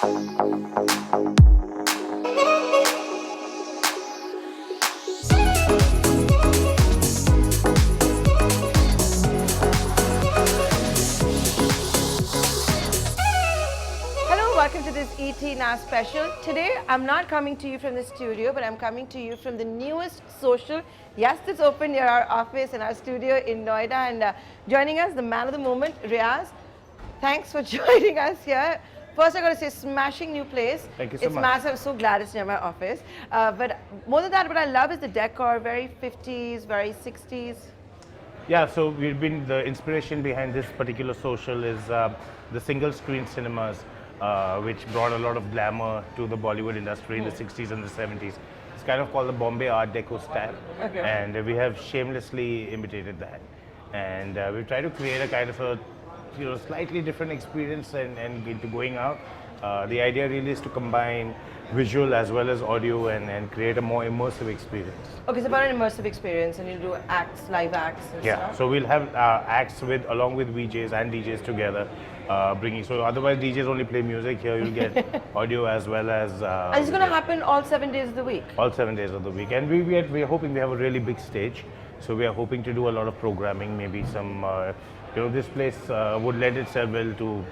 Welcome to this ET Now special. Today, I'm not coming to you from the studio, but I'm coming to you from the newest social. Yes, it's open near our office and our studio in Noida. And joining us, the man of the moment, Riyaaz. Thanks for joining us here. First, I got to say, smashing new place. Thank you so much. It's massive. I'm so glad it's near my office. But more than that, what I love is the decor, very 50s, very 60s. Yeah, so the inspiration behind this particular social is the single screen cinemas. Which brought a lot of glamour to the Bollywood industry in the 60s and the 70s. It's kind of called the Bombay Art Deco style. Okay. And we have shamelessly imitated that. And we try to create a kind of a slightly different experience and into going out. The idea really is to combine visual as well as audio and create a more immersive experience. Okay, it's about an immersive experience and you'll do acts, live acts and stuff? So we'll have acts along with VJs and DJs together. So otherwise DJs only play music. Here you'll get audio as well as and it's going to happen all 7 days of the week? All 7 days of the week. And we're hoping we have a really big stage. So we are hoping to do a lot of programming, maybe some, this place would lend itself well to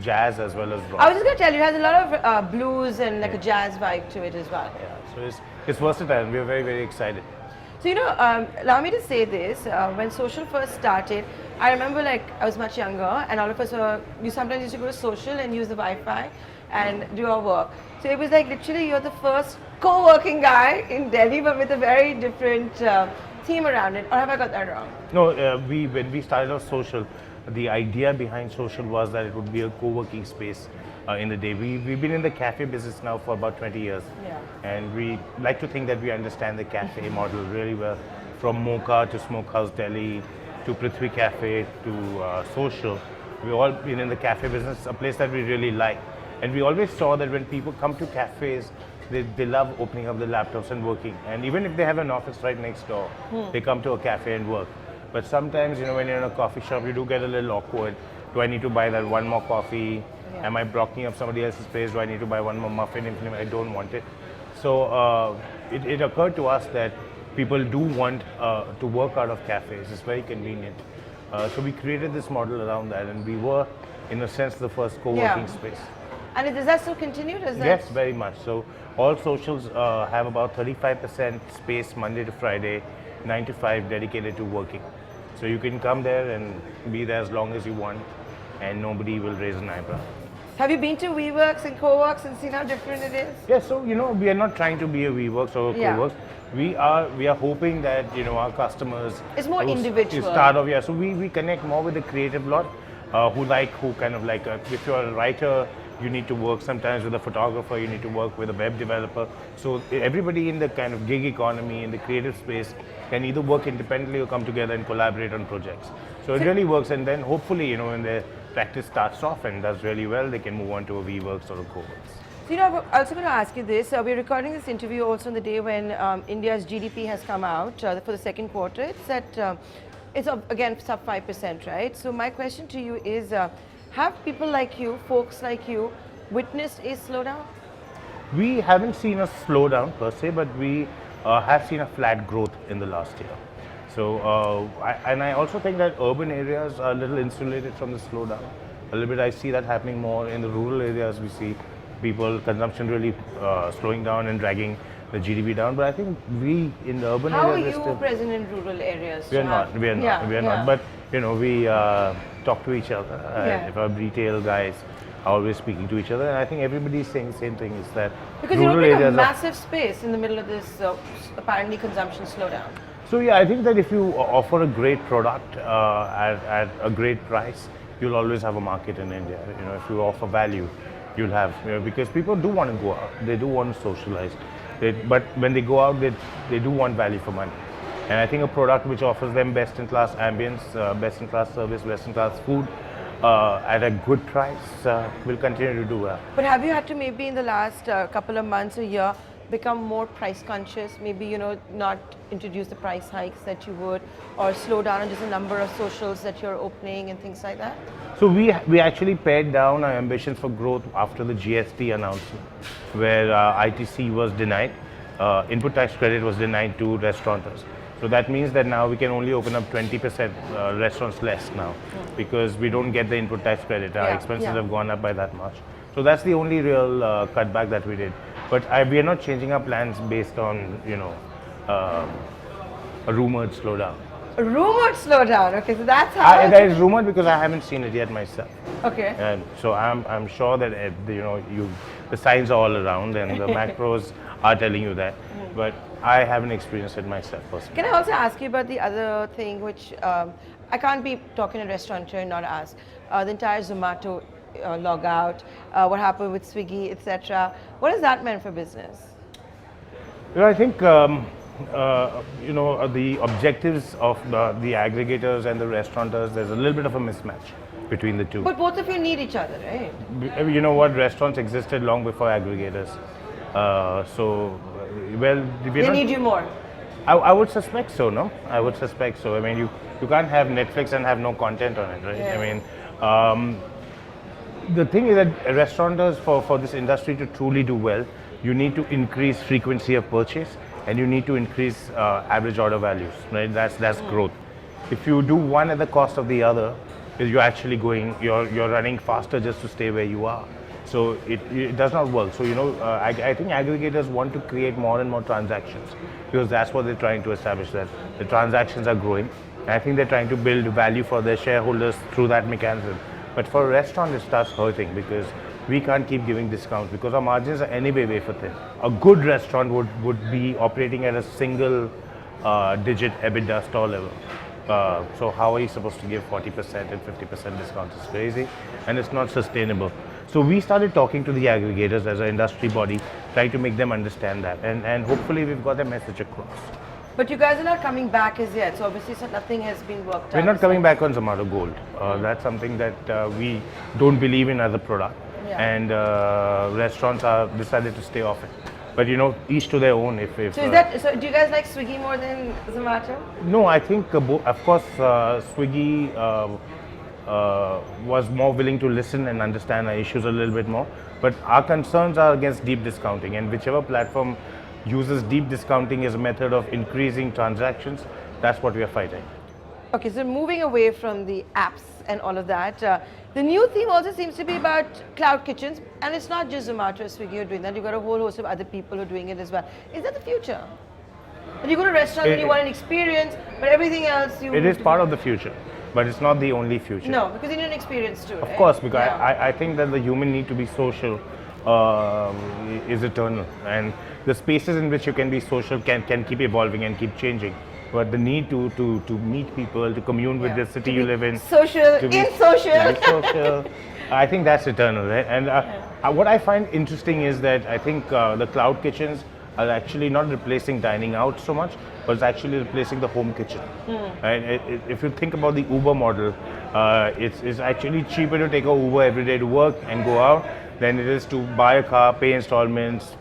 jazz as well as rock. I was just going to tell you, it has a lot of blues and like a jazz vibe to it as well. Yeah, so it's versatile and we're very, very excited. So, allow me to say this, when social first started, I remember I was much younger and all of us you sometimes used to go to social and use the Wi-Fi and do our work. So it was literally you're the first co-working guy in Delhi but with a very different theme around it, or have I got that wrong? No, when we started off social, the idea behind social was that it would be a co-working space in the day. We've been in the cafe business now for about 20 years. Yeah. And we like to think that we understand the cafe model really well, from Mocha to Smokehouse Delhi to Prithvi Cafe to social. We've all been in the cafe business, a place that we really like. And we always saw that when people come to cafes, they love opening up the laptops and working. And even if they have an office right next door, they come to a cafe and work. But sometimes, when you're in a coffee shop, you do get a little awkward. Do I need to buy that one more coffee? Yeah. Am I blocking up somebody else's space? Do I need to buy one more muffin? If I don't want it. So it occurred to us that people do want to work out of cafes. It's very convenient. So we created this model around that, and we were, in a sense, the first co-working space. And does that still continue? Yes, very much. So all socials have about 35% space Monday to Friday, 9 to 5 dedicated to working. So you can come there and be there as long as you want, and nobody will raise an eyebrow. Have you been to WeWorks and CoWorks and seen how different it is? Yes, so we are not trying to be a WeWorks or a CoWorks. We are hoping that our customers. It's more individual. Start off, so we connect more with the creative lot, if you're a writer, you need to work sometimes with a photographer, you need to work with a web developer. So everybody in the kind of gig economy, in the creative space, can either work independently or come together and collaborate on projects. So it really works, and then hopefully, when their practice starts off and does really well, they can move on to a WeWorks or a CoWorks. So, I'm also going to ask you this. We're recording this interview also on the day when India's GDP has come out for the second quarter. It's at, it's again sub 5%, right? So my question to you is, have people like you, folks like you, witnessed a slowdown? We haven't seen a slowdown per se, but we have seen a flat growth in the last year. So, I also think that urban areas are a little insulated from the slowdown. A little bit, I see that happening more in the rural areas. We see consumption really slowing down and dragging the GDP down. But I think we in the urban areas. How are you present in rural areas? We are not. But we talk to each other. If our retail guys are always speaking to each other, and I think everybody's saying the same thing, is that because you're opening a massive space in the middle of this apparently consumption slowdown. So I think that if you offer a great product at a great price, you'll always have a market in India. If you offer value, you'll have, because people do want to go out, they do want to socialize, but when they go out, they do want value for money. And I think a product which offers them best-in-class ambience, best-in-class service, best-in-class food at a good price will continue to do well. But have you had to maybe in the last couple of months or year become more price conscious? Maybe, not introduce the price hikes that you would, or slow down on just the number of socials that you're opening and things like that? So we actually pared down our ambitions for growth after the GST announcement, where ITC was denied, input tax credit was denied to restaurateurs. So that means that now we can only open up 20% restaurants less now, because we don't get the input tax credit. Our expenses have gone up by that much. So that's the only real cutback that we did. But we are not changing our plans based on a rumored slowdown. A rumored slowdown. Okay, so that's how. That is rumored because I haven't seen it yet myself. Okay. And so I'm sure that the signs are all around and the macros are telling you that, but I haven't experienced it myself personally. Can I also ask you about the other thing, which I can't be talking to a restaurateur and not ask? The entire Zomato log out, what happened with Swiggy, etc. What has that meant for business? I think the objectives of the aggregators and the restaurateurs, there's a little bit of a mismatch between the two. But both of you need each other, right? You know what? Restaurants existed long before aggregators. They need you more. I would suspect so, no? I would suspect so. I mean, you can't have Netflix and have no content on it, right? Yeah. I mean, the thing is that restaurateurs, for this industry to truly do well, you need to increase frequency of purchase and you need to increase average order values, right? That's growth. If you do one at the cost of the other, you're actually you're running faster just to stay where you are. So it does not work. So I think aggregators want to create more and more transactions because that's what they're trying to establish, that the transactions are growing. And I think they're trying to build value for their shareholders through that mechanism. But for a restaurant, it starts hurting because we can't keep giving discounts because our margins are anyway wafer thin. A good restaurant would be operating at a single digit EBITDA store level. So how are you supposed to give 40% and 50% discounts? It's crazy and it's not sustainable. So we started talking to the aggregators as an industry body, trying to make them understand that, and hopefully we've got the message across. But you guys are not coming back as yet, so obviously nothing has been worked out. We're not coming back on Zomato Gold. That's something that we don't believe in as a product, and restaurants are decided to stay off it. But each to their own. So do you guys like Swiggy more than Zomato? No, I think of course Swiggy was more willing to listen and understand our issues a little bit more. But our concerns are against deep discounting, and whichever platform uses deep discounting as a method of increasing transactions, that's what we are fighting. Okay, so moving away from the apps and all of that, the new theme also seems to be about cloud kitchens, and it's not just Zomato or Swiggy who are doing that. You've got a whole host of other people who are doing it as well. Is that the future? And you go to a restaurant and you want an experience, but everything else you... It is part of the future, but it's not the only future. No, because you need an experience too, Of course, because I think that the human need to be social is eternal, and the spaces in which you can be social can keep evolving and keep changing. But the need to meet people, to commune with the city you live in, social, social, I think that's eternal, right? And what I find interesting is that I think the cloud kitchens are actually not replacing dining out so much, but it's actually replacing the home kitchen. Right? If you think about the Uber model, it's actually cheaper to take a Uber every day to work and go out than it is to buy a car, pay installments,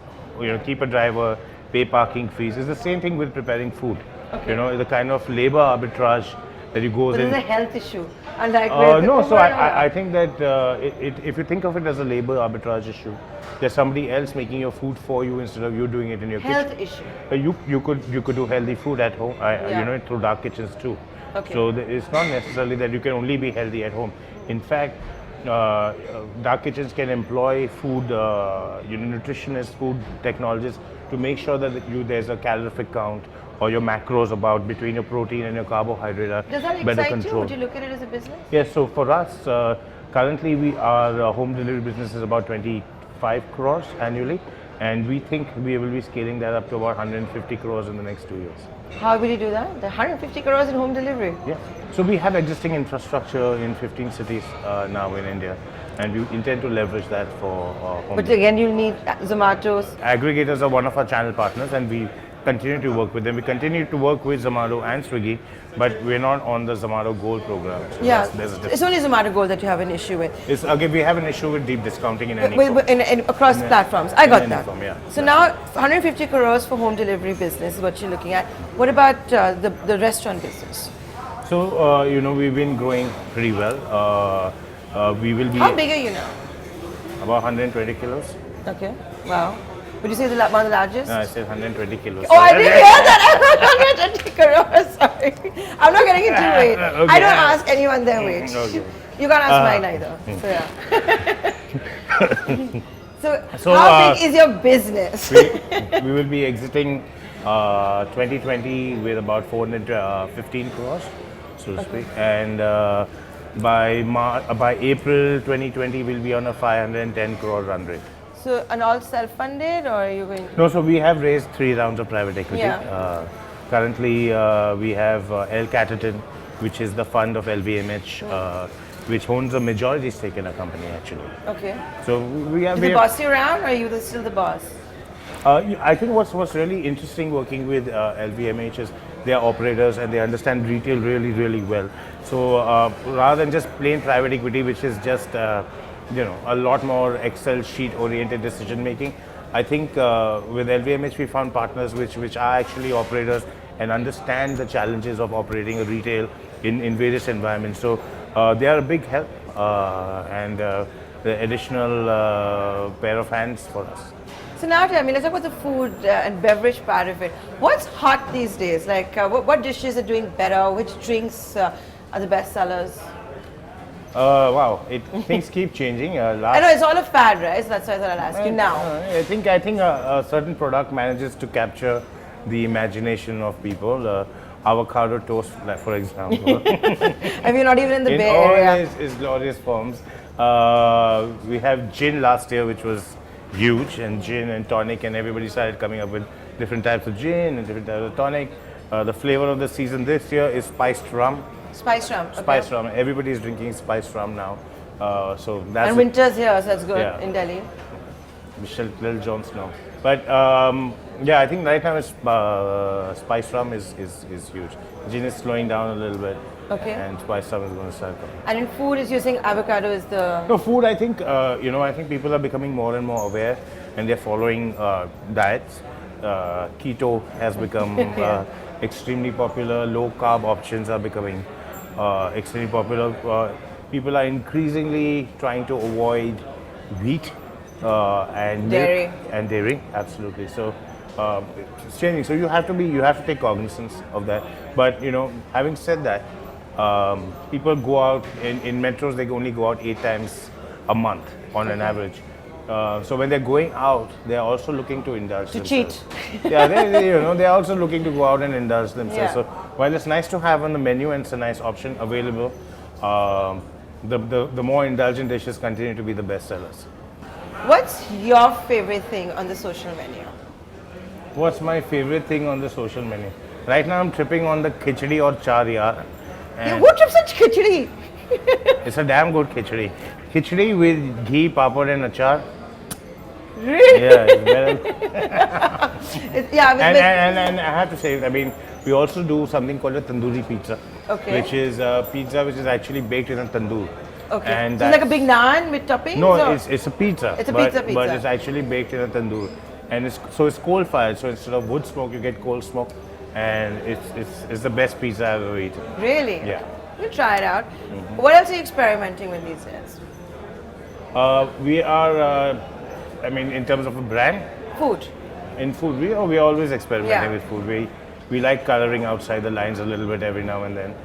keep a driver, pay parking fees. It's the same thing with preparing food. Okay. The kind of labor arbitrage that you goes in. But it's a health issue. Unlike no, so I think that if you think of it as a labor arbitrage issue, there's somebody else making your food for you instead of you doing it in your health kitchen. Issue. You could do healthy food at home, through dark kitchens too. Okay. So it's not necessarily that you can only be healthy at home. In fact, dark kitchens can employ food, nutritionists, food technologists to make sure that there's a calorific count or your macros about between your protein and your carbohydrate are Does that better excite controlled. you? Would you look at it as a business? Yes, so for us, currently our home delivery business is about 25 crores annually, and we think we will be scaling that up to about 150 crores in the next 2 years. How will you do that? The 150 crores in home delivery? Yes. So we have existing infrastructure in 15 cities now in India, and we intend to leverage that for home But delivery. again, you'll need Zomato's. Aggregators are one of our channel partners, and we continue to work with them. We continue to work with Zomato and Swiggy, but we're not on the Zomato Gold program. So Yeah, there's a it's only Zomato Gold that you have an issue with. It's, again, we have an issue with deep discounting in any form. Across platforms. I got any that. form, yeah. So now 150 crores for home delivery business is what you're looking at. What about the restaurant business? So, we've been growing pretty well. We will be How big are you now? about 120 kilos. Okay. Wow. Would you say one of the largest? No, I said 120 kilos. Oh, I didn't hear that. 120 crores. Sorry. I'm not getting into weight. Okay. I don't ask anyone their weight. Okay. You can't ask mine either. So yeah. So, So, how big is your business? We will be exiting 2020 with about 415 crores, so to speak, and by April 2020 we'll be on a 510 crore run rate. So, and all self-funded, or are you going? No, so we have raised 3 rounds of private equity. Yeah. Currently, we have El Catterton, which is the fund of LVMH, which owns a majority stake in our company actually. Okay. So we have. Do they boss you around, or are you still the boss? I think what's really interesting working with LVMH is they are operators and they understand retail really, really well. So rather than just plain private equity, which is just a lot more Excel sheet oriented decision making, I think with LVMH we found partners which are actually operators and understand the challenges of operating a retail in various environments. So they are a big help and the additional pair of hands for us. So now tell me, let's talk about the food and beverage part of it. What's hot these days? Like, what dishes are doing better? Which drinks are the best sellers? Wow, things keep changing. I know it's all a fad, right? So that's why I thought I'd ask you now. I think a certain product manages to capture the imagination of people. Avocado toast, like, for example. I mean, not even in the Bay Area. In all its glorious forms. We have gin last year, which was huge, and gin and tonic, and everybody started coming up with different types of gin and different types of tonic. The flavor of the season this year is spiced rum. Spiced rum. Okay. Spiced rum. Everybody is drinking spiced rum now. So that's and winter's here, so that's good Yeah. in Delhi. Michelle Lil Jones now. But yeah, I think right now it's spiced rum is huge. Gin is slowing down a little bit. Okay. And spiced rum is going to start coming. And in food, is using avocado is the. No, food, I think, I think people are becoming more and more aware and they're following diets. Keto has become extremely popular. Low carb options are becoming extremely popular. People are increasingly trying to avoid wheat and Dairy. milk and dairy. Absolutely. So it's changing. So you have to take cognizance of that. But having said that, people go out in metros. They only go out 8 times a month on an average. So when they're going out, they're also looking to indulge themselves. Cheat. Yeah, they're also looking to go out and indulge themselves. Yeah. So while it's nice to have on the menu and it's a nice option available, the more indulgent dishes continue to be the best sellers. What's your favorite thing on the social menu? What's my favorite thing on the social menu? Right now I'm tripping on the khichdi or char yaar. Yeah, who trips on khichdi? It's a damn good khichdi. Khichdi with ghee, papad and achar. Really? Yeah, it's better. Yeah, And I have to say, I mean, we also do something called a tandoori pizza. Okay. Which is a pizza which is actually baked in a tandoor. Okay. And So it's like a big naan with toppings? No, or? it's a pizza. It's a but, pizza. But it's actually baked in a tandoor. And it's coal fired, so instead of wood smoke, you get coal smoke. And it's the best pizza I've ever eaten. Really? Yeah. We'll try it out. What else are you experimenting with these days? We are, I mean, in terms of a brand, Food. in food, we are always experimenting Yeah. with food. We like coloring outside the lines a little bit every now and then.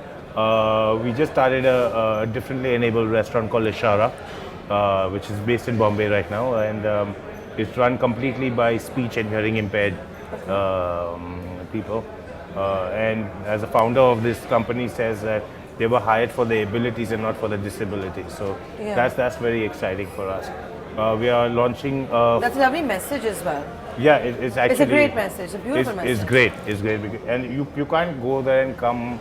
We just started a differently enabled restaurant called Ishara, which is based in Bombay right now, and it's run completely by speech and hearing impaired people. And as a founder of this company says that they were hired for their abilities and not for their disabilities. So Yeah. that's very exciting for us. We are launching. That's a lovely message as well. Yeah, it's actually. It's a great message, a beautiful message. It's great. It's great, and you can't go there and come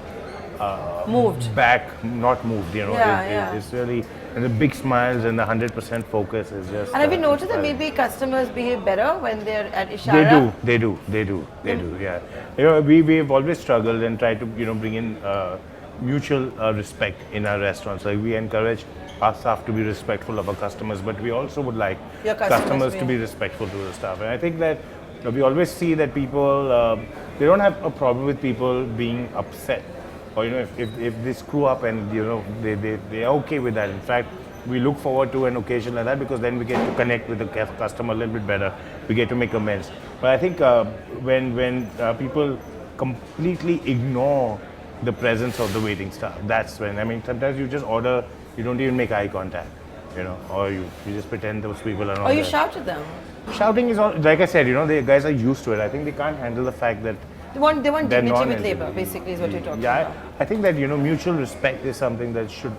Moved. back, not moved. Yeah, yeah. It's really and the big smiles and the 100% focus is just. And have you noticed that inspiring. maybe customers behave better when they're at They Ishara? do. Yeah. We've always struggled and tried to bring in mutual respect in our restaurants. Like we encourage our staff to be respectful of our customers, but we also would like Your customers to be respectful to the staff. And I think that we always see that people they don't have a problem with people being upset, or if they screw up and they are okay with that. In fact, we look forward to an occasion like that because then we get to connect with the customer a little bit better. We get to make amends. But I think when people completely ignore the presence of the waiting staff, that's when, I mean, sometimes you just order, you don't even make eye contact, or you just pretend those people are not Or you there. shout at them. Shouting is all, like I said, the guys are used to it. I think they can't handle the fact that They want they're dignity not with in- labor, basically, is what you're talking yeah, about. I think that mutual respect is something that should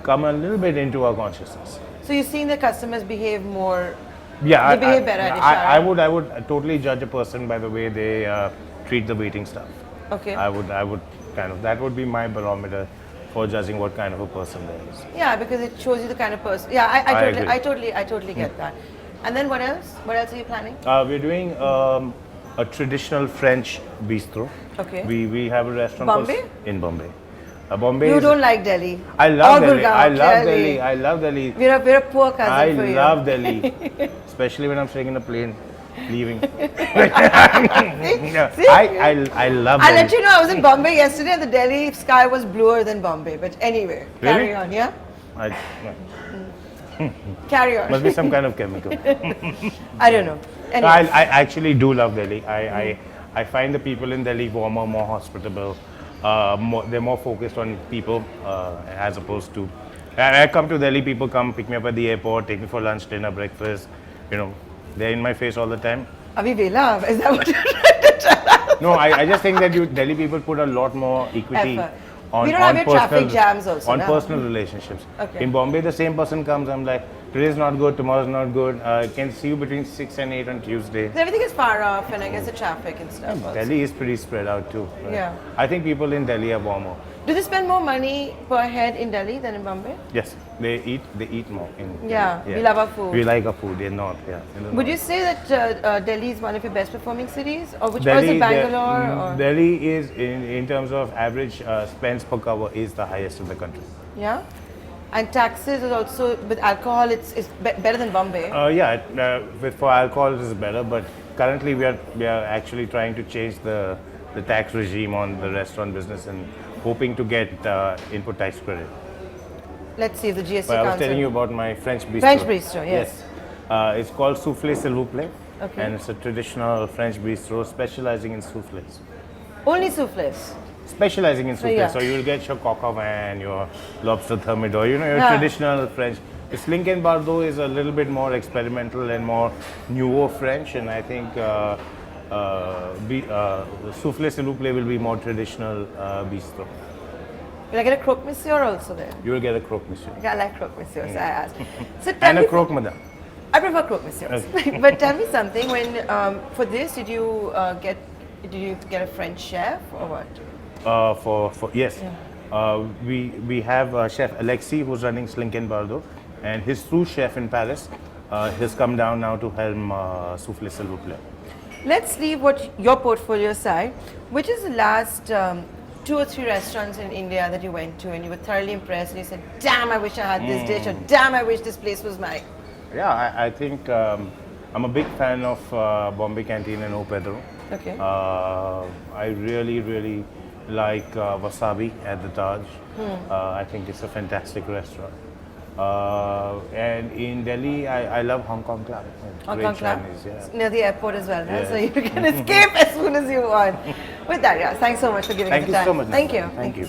come a little bit into our consciousness. So you're seeing the customers behave more. Yeah, They behave better at I Ishara. would totally judge a person by the way they treat the waiting staff. Okay. I would kind of, that would be my barometer for judging what kind of a person there is. Yeah, because it shows you the kind of person. Yeah, I I totally get that. And then what else? What else are you planning? We're doing a traditional French bistro. Okay. We have a restaurant Bombay? in Bombay. Bombay You is, don't like Delhi. I love Or Delhi. Gurgaon, I love clearly. Delhi. I love Delhi. We're a poor cousin I for you. love Delhi, especially when I'm sitting in a plane leaving. See? I love I'll Delhi. let you know, I was in Bombay yesterday and the Delhi sky was bluer than Bombay. But anyway, carry Really? on, yeah? I- Carry on. must be some kind of chemical. I don't know. Anyway. I actually do love Delhi. I find the people in Delhi warmer, more hospitable. They're more focused on people as opposed to. I come to Delhi, people come pick me up at the airport, take me for lunch, dinner, breakfast. They're in my face all the time. Abhi Vela, is that what you're trying to tell us? No, I just think that Delhi people put a lot more equity Effort. on We don't on have your traffic personal- jams also, on no? personal relationships. Okay. In Bombay, the same person comes. I'm like, today's not good, tomorrow's not good. I can see you between 6 and 8 on Tuesday. So everything is far off, and I guess the traffic and stuff. Also. Delhi is pretty spread out too. Yeah. I think people in Delhi are warmer. Do they spend more money per head in Delhi than in Bombay? Yes, they eat more. Yeah, we love our food. We like our food. They're not. Yeah. in the Would north. you say that Delhi is one of your best performing cities, or which was Delhi, it Bangalore? Or? Delhi is in terms of average spends per cover is the highest in the country. Yeah, and taxes is also with alcohol. It's better than Bombay. For alcohol it is better, but currently we are actually trying to change the tax regime on the restaurant business and hoping to get input tax credit. Let's see if the GST But I was council. telling you about my French bistro. French bistro, yes. It's called Soufflé S'il vous plaît. Okay. And it's a traditional French bistro specializing in soufflés. Only souffles. Specializing in soufflés. yeah. So you'll get your coq au vin, your lobster thermidor, your Yeah. traditional French. This Lincoln Bardo is a little bit more experimental and more newer French, and I think Soufflé S'il vous plaît will be more traditional bistro. Will I get a croque monsieur also there? You will get a croque monsieur. I like croque monsieur, so I asked. So tell And me, a croque madame. I prefer croque monsieurs. But tell me something. When for this, did you get a French chef or what? Yes. We have Chef Alexis who's running Slinken Bardo, and his sous chef in Paris has come down now to helm Soufflé S'il vous plaît. Let's leave your portfolio aside. Which is the last 2 or 3 restaurants in India that you went to and you were thoroughly impressed and you said, damn, I wish I had this dish, or damn, I wish this place was mine? Yeah, I think I'm a big fan of Bombay Canteen and O Pedro. Okay. I really like Wasabi at the Taj. I think it's a fantastic restaurant. And in Delhi, I love Hong Kong Club. Hong Great Kong Club? Chinese, yeah. It's near the airport as well, right? Yes. So you can escape as soon as you want. With that, yeah, thanks so much for giving Thank us you the time. so much. Thank you. Thank you.